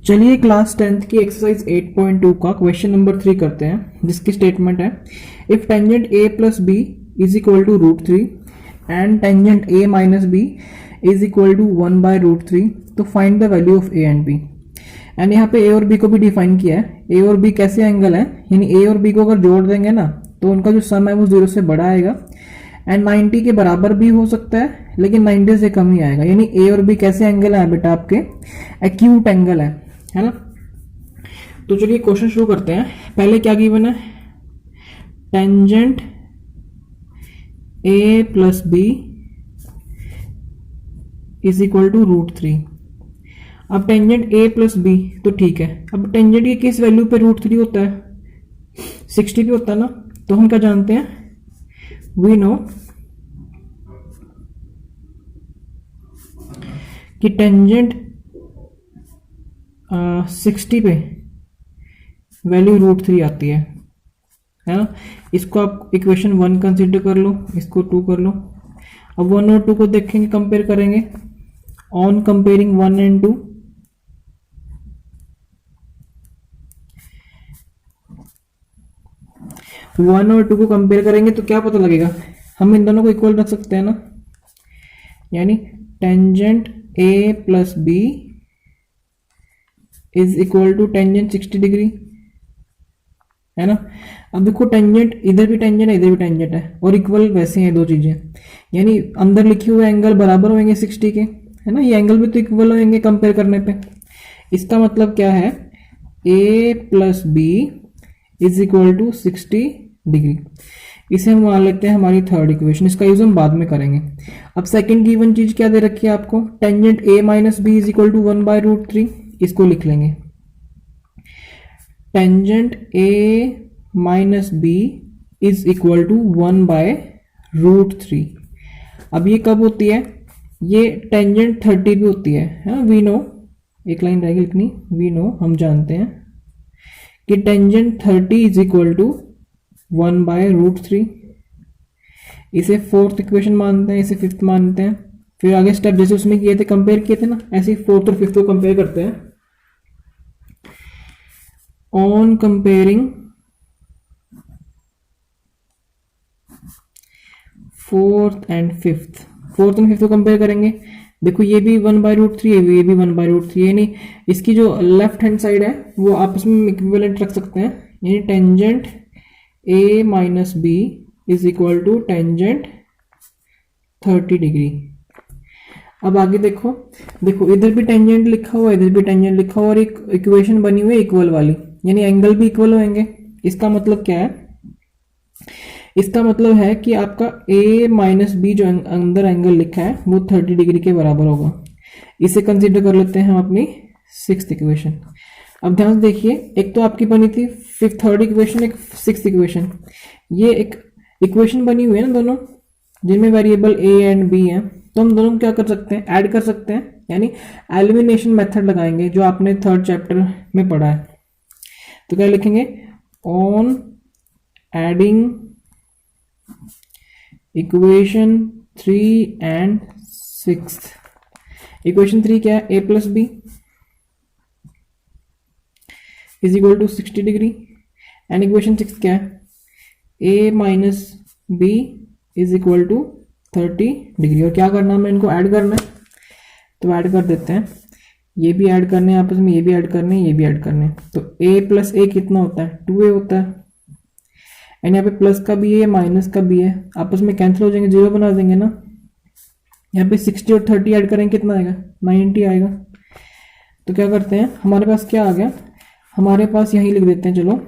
चलिए class 10th की exercise 8.2 का क्वेश्चन नंबर 3 करते हैं, जिसकी स्टेटमेंट है if tangent a plus B is equal to √3 and tangent a minus B is equal to 1/√3 तो find the value of a and b। And यहाँ पे a और b को भी डिफाइन किया है। a और b कैसे एंगल है, यानी a और b को अगर जोड़ देंगे ना तो उनका जो सम है वो 0 से बड़ा आएगा एंड 90 के बराबर भी हो सकता है लेकिन 90 से कम ही आएगा। यानी a और b कैसे एंगल है बेटा, आपके एक्यूट एंगल है ना। तो चलिए क्वेश्चन शुरू करते हैं। पहले क्या गिवन है, tangent a plus B is equal to √3। अब टेंजेंट a प्लस बी तो ठीक है, अब टेंजेंट की किस वैल्यू पे √3 होता है, 60 पे होता है ना। तो हम क्या जानते हैं, वी नो कि टेंजेंट 60 पे वैल्यू √3 आती है ना। इसको आप इक्वेशन 1 कंसिडर कर लो, इसको 2 कर लो। अब 1 और 2 को देखेंगे, कंपेयर करेंगे। ऑन कंपेयरिंग 1 एंड 2, वन और 2 को कंपेयर करेंगे तो क्या पता लगेगा, हम इन दोनों को इक्वल रख सकते हैं ना। यानी tangent a plus B is equal to tangent 60 degree, है ना। अब देखो टेंजेंट, इधर भी टेंजेंट है इधर भी टेंजेंट है और इक्वल वैसे हैं दो चीजें, यानी अंदर लिखे हुए एंगल बराबर होंगे 60 के, है ना। ये एंगल भी तो इक्वल होंगे कंपेयर करने पे। इसका मतलब क्या है, a plus B is equal to 60 degree. इसे हम मान लेते हैं हमारी थर्ड इक्वेशन, इसका यूज हम बाद में करेंगे। अब सेकंड गिवन चीज क्या दे रखी है आपको, tangent a minus B is equal to 1/√3। इसको लिख लेंगे, tangent a minus B is equal to 1/√3। अब ये कब होती है, ये टेंजेंट 30 भी होती है वी नो। एक लाइन रहेगी लिखनी, वी नो हम जानते हैं कि टेंजेंट 30 इज इक्वल टू 1/√3। इसे फोर्थ इक्वेशन मानते हैं, इसे फिफ्थ मानते हैं। फिर आगे स्टेप जैसे उसमें किए थे, कंपेयर किए थे ना, ऐसे ही फोर्थ और फिफ्थ को कंपेयर करते हैं। On comparing fourth and fifth, fourth and fifth को कंपेयर करेंगे। देखो ये भी 1/√3 है, ये भी 1/√3 है, यानी इसकी जो लेफ्ट हैंड साइड है वो आपस में इक्विवेलेंट रख सकते हैं। यानी tangent a minus B is equal to tangent 30 degree. अब आगे देखो, देखो इधर भी टेंजेंट लिखा हुआ है इधर भी टेंजेंट लिखा हुआ और एक इक्वेशन बनी हुई है इक्वल वाली, यानी एंगल भी इक्वल होंगे। इसका मतलब क्या है, इसका मतलब है कि आपका a माइनस बी जो अंदर एंगल लिखा है वो 30 डिग्री के बराबर होगा। इसे कंसीडर कर लेते हैं हम अपनी सिक्स्थ इक्वेशन। अब ध्यान से देखिए, एक तो आपकी बनी थी फिफ्थ थर्ड इक्वेशन, एक सिक्स्थ इक्वेशन। ये एक इक्वेशन बनी हुई है ना दोनों, जिनमें वेरिएबल a एंड b है। तो हम दोनों क्या कर सकते हैं, ऐड कर सकते हैं, यानी एलिमिनेशन मेथड लगाएंगे जो आपने थर्ड चैप्टर में पढ़ा है। तो क्या लिखेंगे, on adding equation 3 and 6। Equation 3 क्या है, a plus B is equal to 60 degree and equation 6 क्या है, a minus B is equal to 30 degree. और क्या करना है, हमें इनको ऐड करना है, तो ऐड कर देते हैं। ये भी ऐड करने हैं आपस में, ये भी ऐड करने हैं, ये भी ऐड करने हैं। तो a प्लस a कितना होता है, 2a होता है। एंड यहाँ पे प्लस का भी है माइनस का भी है, आपस में कैंसिल हो जाएंगे, 0 बना देंगे ना। यहाँ पे 60 और 30 ऐड करेंगे, कितना आएगा, 90 आएगा। तो क्या करते हैं, हमारे पास क्या आ गया, हमारे पास यहीं लिख देते हैं। चलो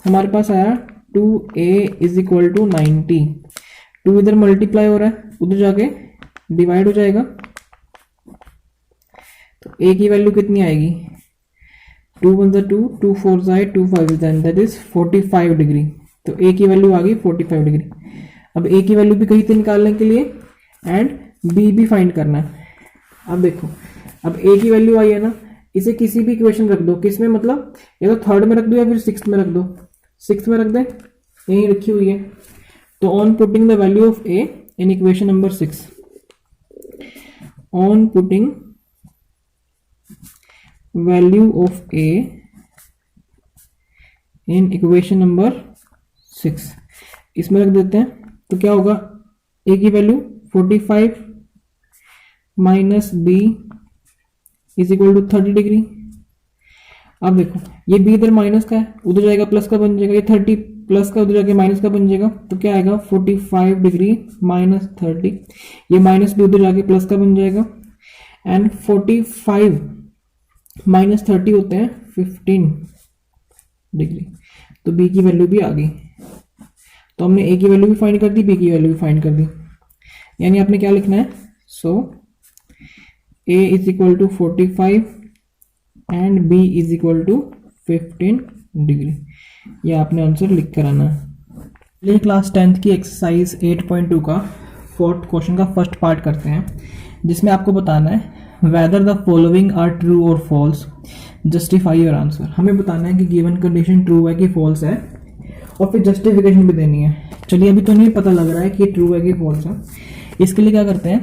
हमारे पास आया 2a इज इक्वल टू 90। 2 इधर मल्टीप्लाई हो रहा है, उधर जाके डिवाइड हो जाएगा। तो a की वैल्यू कितनी आएगी, 2 1 2 2 4 2 5 दैट इज 45 डिग्री। तो a की वैल्यू आ गई 45 डिग्री। अब a की वैल्यू भी कहीं से निकालने के लिए एंड b भी फाइंड करना है। अब देखो, अब a की वैल्यू आई है ना, इसे किसी भी इक्वेशन रख दो, किस में मतलब, या तो थर्ड में रख दो या फिर सिक्स्थ में रख दो। सिक्स्थ में रख दे, यही रखी हुई है। तो on putting the value of a in equation number 6, on putting value of A in equation number 6, इसमें रख देते हैं। तो क्या होगा, ए की value 45 minus B is equal to 30 degree. अब देखो ये बी इधर माइनस का है, उधर जाएगा प्लस का बन जाएगा, ये 30 प्लस का उधर जाके माइनस का बन जाएगा। तो क्या आएगा 45 डिग्री माइनस 30, ये माइनस भी उधर जाके प्लस का बन जाएगा। एंड 45 माइनस 30 होते हैं 15 डिग्री। तो बी की वैल्यू भी आ गई। तो हमने ए की वैल्यू भी फाइंड कर दी, बी की वैल्यू भी फाइंड कर दी। यानी आपने क्या लिखना है, so A is equal to 45 and B is equal to 15 degree. ये आपने आंसर लिख कर आना है। चलिए क्लास 10th की एक्सरसाइज 8.2 का 4th क्वेश्चन का फर्स्ट पार्ट करते हैं, जिसमें आपको बताना है whether the following are true और फॉल्स, जस्टिफाई योर आंसर। हमें बताना है कि गिवन कंडीशन ट्रू है कि फॉल्स है, और फिर जस्टिफिकेशन भी देनी है। चलिए अभी तो नहीं पता लग रहा है कि ट्रू है कि फॉल्स है। इसके लिए क्या करते हैं,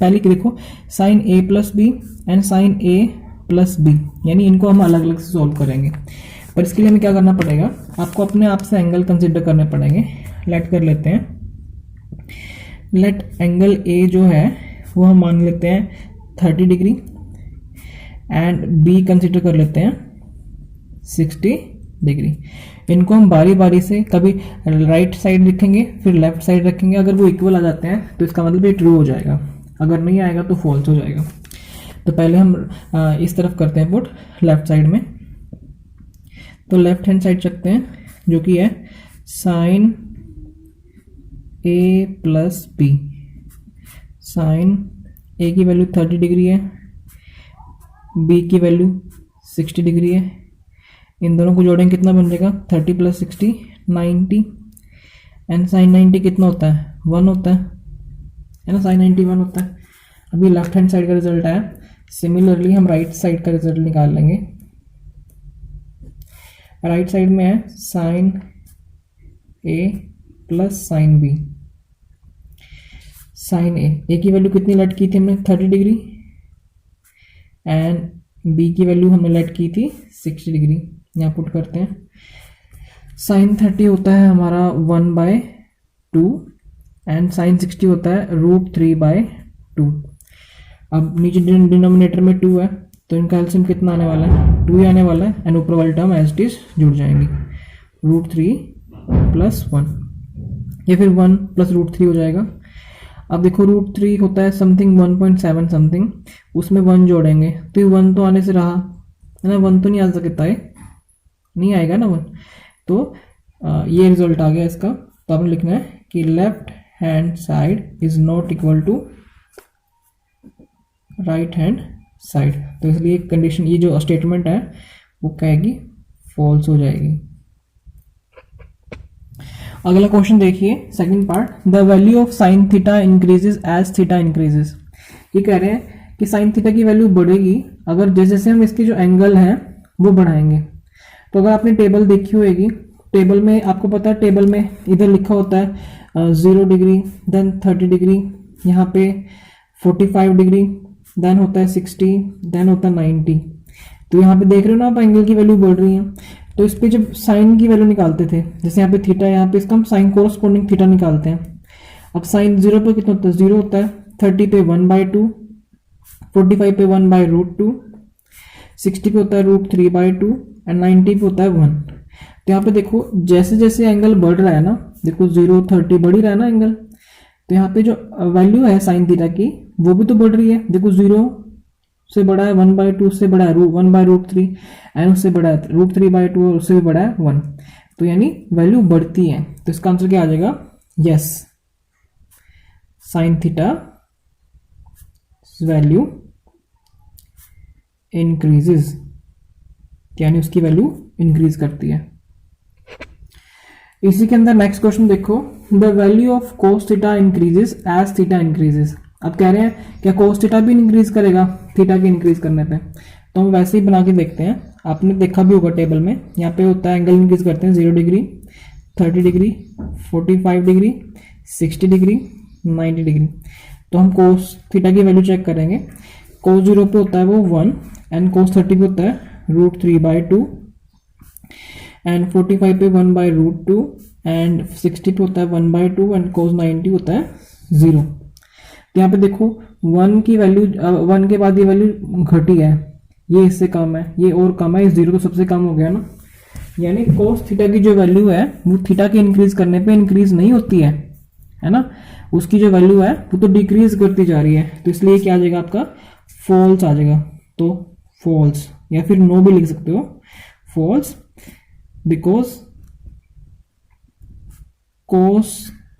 पहले कि देखो sine A plus B and sine A plus B, यानी इनको हम अलग अलग से सॉल्व करेंगे। पर इसके लिए हमें क्या करना पड़ेगा, आपको अपने आप से एंगल कंसिडर करने पड़ेंगे। लेट कर लेते हैं, लेट एंगल ए जो है वो हम मान लेते हैं 30 डिग्री एंड बी कंसिडर कर लेते हैं 60 डिग्री। इनको हम बारी बारी से कभी राइट साइड रखेंगे फिर लेफ्ट साइड रखेंगे। अगर वो इक्वल आ जाते हैं तो इसका मतलब ये ट्रू हो जाएगा, अगर नहीं आएगा तो फॉल्स हो जाएगा। तो पहले हम इस तरफ करते हैं पुट लेफ्ट साइड में। तो लेफ्ट हैंड साइड रखते हैं जो कि है sign A plus B. Sign ए की वैल्यू 30 डिग्री है, बी की वैल्यू 60 डिग्री है। इन दोनों को जोड़ेंगे कितना बन जाएगा, 30 प्लस 60 90। एंड साइन 90 कितना होता है, 1 होता है ना, साइन 90 1 होता है। अभी लेफ्ट हैंड साइड का रिजल्ट आया। सिमिलरली हम राइट साइड का रिजल्ट निकाल लेंगे। राइट साइड में है sign A plus sine B. Sign ए की वैल्यू कितनी लेट की थी हमने, 30 डिग्री, एंड बी की वैल्यू हमने लेट की थी 60 डिग्री। यहाँ पुट करते हैं। साइन 30 होता है हमारा 1/2 एंड साइन 60 होता है √3/2। अब नीचे डिनोमिनेटर में 2 है तो इनका एलसीएम कितना आने वाला है, 2 ही आने वाला है। एंड ऊपर वाली टर्म एज इट इज जुड़ जाएंगी, √3 + 1, या फिर 1 + √3 हो जाएगा। अब देखो √3 होता है समथिंग 1.7 समथिंग, उसमें 1 जोड़ेंगे तो ये 1 तो आने से रहा है ना, 1 तो नहीं आ सकता है, नहीं आएगा ना 1। तो ये रिजल्ट आ गया इसका। तो आपने लिखना है कि left hand side is not equal to right hand side. तो इसलिए कंडीशन, ये जो स्टेटमेंट है वो कहेगी फॉल्स हो जाएगी। अगला क्वेश्चन देखिए, second part, the value of sine theta increases as theta increases. ये कह रहे हैं कि साइन थीटा की वैल्यू बढ़ेगी अगर जैसे जैसे हम इसके जो एंगल हैं वो बढ़ाएंगे। तो अगर आपने टेबल देखी होगी, टेबल में आपको पता है, टेबल में इधर लिखा होता है 0 डिग्री, देन 30 डिग्री, यहाँ पे 45 डिग्री, देन होता है 60, देन होता है 90। तो यहाँ पे देख रहे हो ना आप, एंगल की वैल्यू बढ़ रही है। तो इस पे जब साइन की वैल्यू निकालते थे, जैसे यहाँ पे थीटा, यहाँ पे इसका हम साइन कोरस्पोंडिंग थीटा निकालते हैं। अब साइन 0 पे कितना होता है, 0 होता है, 30 पे 1/2, 45 पे 1/√2, 60 पे होता है √3/2 एंड 90 पे होता है 1। तो यहाँ पे देखो जैसे जैसे एंगल बढ़ रहा है ना, देखो 0 30 बढ़ ही रहा है ना एंगल। तो यहाँ पे जो वैल्यू है साइन थीटा की वो भी तो बढ़ रही है। देखो 0 से बड़ा है 1/2, से बड़ा है 1/√3 एंड उससे बड़ा है √3/2 और उससे भी बड़ा है 1। तो यानी वैल्यू बढ़ती है। तो इसका आंसर क्या आ जाएगा, yes, sine theta value increases, यानी उसकी वैल्यू इंक्रीज करती है। इसी के अंदर नेक्स्ट क्वेश्चन देखो, the value of cos theta increases as theta increases. अब कह रहे हैं क्या कोस थीटा भी इंक्रीज करेगा थीटा के इंक्रीज करने पे। तो हम वैसे ही बना के देखते हैं। आपने देखा भी होगा टेबल में, यहाँ पे होता है एंगल इंक्रीज करते हैं 0 degree, 30 degree, 45 degree, 60 degree, 90 degree. तो हम कोस थीटा की वैल्यू चेक करेंगे। cos 0 पे होता है वो 1 एंड cos 30 पे होता है √3/2 एंड 45 पे 1/√2 एंड 60 पे होता है 1/2 एंड cos 90 होता है 0। तो यहाँ पे देखो 1 की वैल्यू 1 के बाद ये वैल्यू घटी है, ये इससे कम है, ये और कम है, इस 0 तो सबसे कम हो गया ना, यानी cos थीटा की जो वैल्यू है वो थीटा के इंक्रीज करने पे इंक्रीज नहीं होती है ना, उसकी जो वैल्यू है वो तो डिक्रीज करती जा रही है। तो इसलिए क्या आ जाएगा आपका फॉल्स आ जाएगा। तो फॉल्स या फिर नो भी लिख सकते हो, false, because cos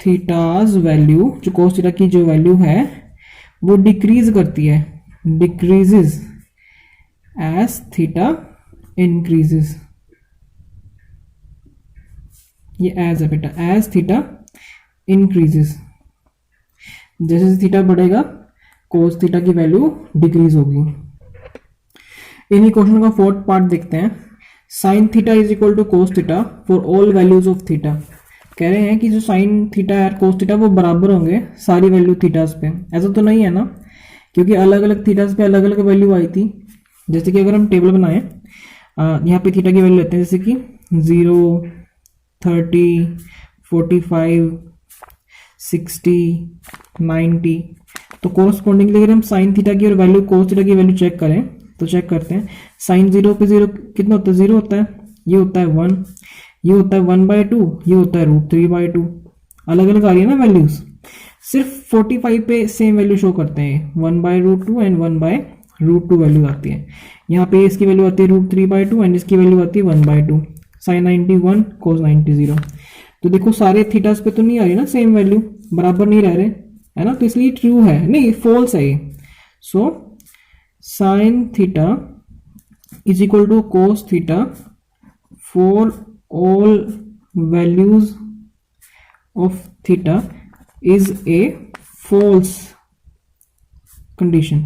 theta's value, जो cos थीटा की जो वैल्यू है वो डिक्रीज करती है, डिक्रीजेस एज थीटा इंक्रीजेस। ये एज है बेटा, एज थीटा इंक्रीजेस, जैसे थीटा बढ़ेगा cos थीटा की वैल्यू डिक्रीज होगी। इन्हीं क्वेश्चन का फोर्थ पार्ट देखते हैं। Sine theta is equal to cos theta for all values of theta. कह रहे हैं कि जो साइन थीटा है cos थीटा वो बराबर होंगे सारी वैल्यू थीटास पे। ऐसा तो नहीं है ना, क्योंकि अलग अलग थीटास पे अलग अलग वैल्यू आई थी। जैसे कि अगर हम टेबल बनाएं, यहाँ पे थीटा की वैल्यू लेते हैं, जैसे कि 0, 30, 45, 60, 90, तो कोरस्पॉन्डिंगली अगर हम साइन थीटा की और वैल्यू cos थीटा की वैल्यू चेक करें तो चेक करते हैं। साइन 0 पे 0 कितना होता है, 0 होता है, ये होता है 1, ये होता है 1/2, ये होता है √3/2। अलग अलग आ रही है ना वैल्यूज, सिर्फ 45 पे सेम वैल्यू शो करते हैं, 1/√2 एंड 1/√2 वैल्यू आती है। यहाँ पे इसकी वैल्यू आती है √3/2 एंड इसकी वैल्यू आती है 1/2। Sine 90 1, cos 90 0। तो देखो सारे थीटास पे तो नहीं आ रही ना सेम वैल्यू, बराबर नहीं रह रहे, है ना, तो इसलिए ट्रू है, नहीं फॉल्स है ये। So sine theta is equal to cos theta for all values of theta is a false condition.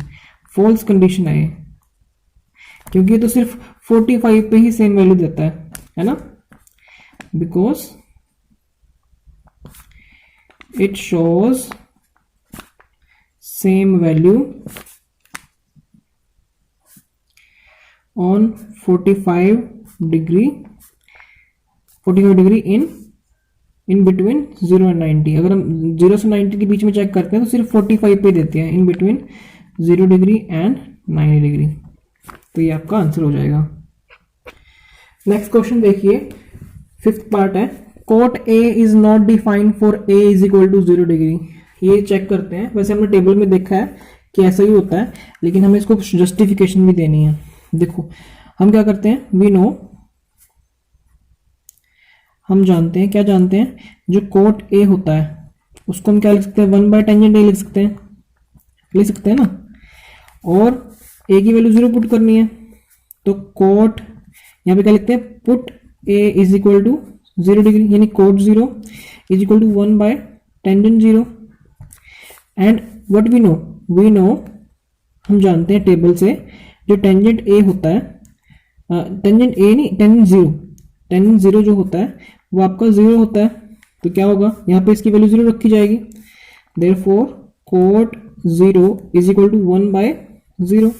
False condition है ये, क्योंकि ये तो सिर्फ 45 पे ही सेम वैल्यू देता है ना, because it shows same value on 45 degree in between 0 and 90। अगर हम 0 से 90 के बीच में चेक करते हैं तो सिर्फ 45 पे देते हैं, in between 0 degree and 90 degree. तो ये आपका आंसर हो जाएगा। नेक्स्ट क्वेश्चन देखिए, फिफ्थ पार्ट है, cot A is not defined for A is equal to 0 degree. ये चेक करते हैं, वैसे हमने टेबल में देखा है कि ऐसा ही होता है, लेकिन हमें इसको जस्टिफिकेशन भी देनी है। देखो हम क्या करते हैं, वी नो, हम जानते हैं, क्या जानते हैं, जो कोट ए होता है उसको हम क्या लिख सकते हैं, 1/tangent ए लिख सकते हैं ना, और ए की वैल्यू 0 पुट करनी है, तो कोट यहाँ पे क्या लिखते हैं, put A is equal to 0 degree, यानी cot 0 is equal to 1/tangent 0। And what we know, हम जानते हैं टेबल से, जो टेंजेंट ए होता है, टेंजेंट ए नहीं, टेंजेंट 0 जो होता है वो आपका 0 होता है। तो क्या होगा, यहाँ पे इसकी वैल्यू 0 रखी जाएगी, therefore cot 0 is equal to 1/0।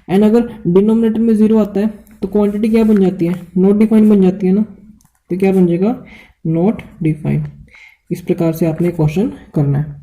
And अगर डिनोमिनेटर में 0 आता है तो क्वांटिटी क्या बन जाती है, नॉट डिफाइंड बन जाती है ना, तो क्या बन जाएगा, नॉट डिफाइंड। इस प्रकार से आपने क्वेश्चन करना है।